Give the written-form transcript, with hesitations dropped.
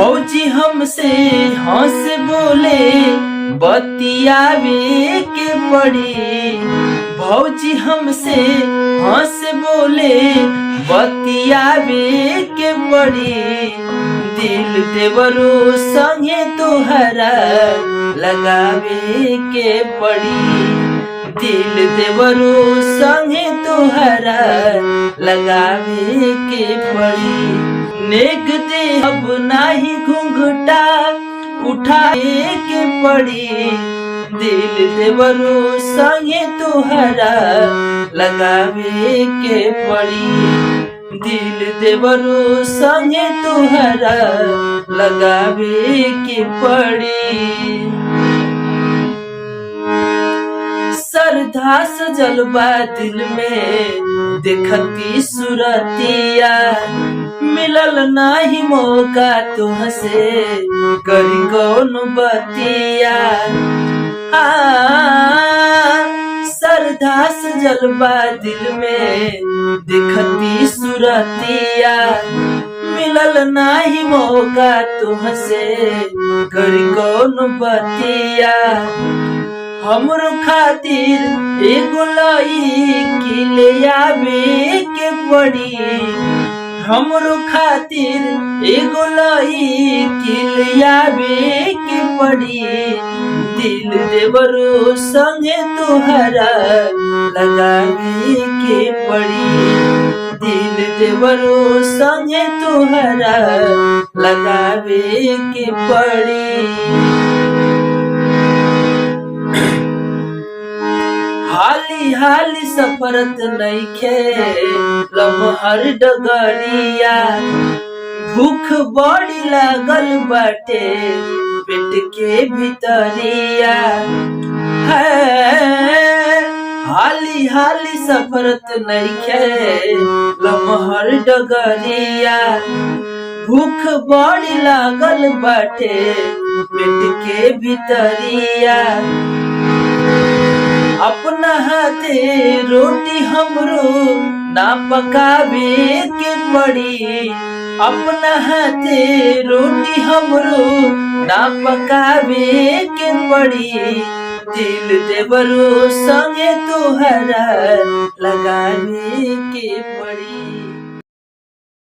भौजी हमसे हंस बोले बतियावे के पड़ी। भौजी हमसे हंस बोले बतियावे के पड़ी। दिल देवरो संगे तोहरा लगावे के पड़ी। दिल देवरो संगे तोहरा लगावे के पड़ी। नेक दे अब नाही घूंघटा उठाए के पड़ी। दिल देवरो संगे तोहरा लगावे के पड़ी। दिल देवरो संगे तोहरा लगावे के पड़ी। श्रद्धा सजल बा दिल में देखती सुरतिया। मिलल नाही मौका तुहसे करी कौन बतिया। श्रद्धा सजल बा दिल में देखती सुरतिया। मिलल नाही मौका तुहसे करी कौन बतिया। हमरो खातिर एगो लईकी ले आवे के पड़ी। हमरो खातिर एगो लईकी ले आवे के पड़ी। दिल देवरो संगे तोहरा लगावे के पड़ी। दिल देवरो संगे तोहरा लगावे के पड़ी। हाली हाली सफरत नइखे लमहर डगरिया। भूख बड़ी लागल बाटे पेट के भीतरिया। हाली हाली सफरत नइखे लमहर डगरिया। भूख बड़ी लागल बाटे पेट के भीतरिया। अपना हाथे रोटी हमरो ना पकावे के पड़ी। अपना हाथे रोटी हमरो ना पकावे के पड़ी। दिल देवरो संगे तोहरा लगावे के पड़ी।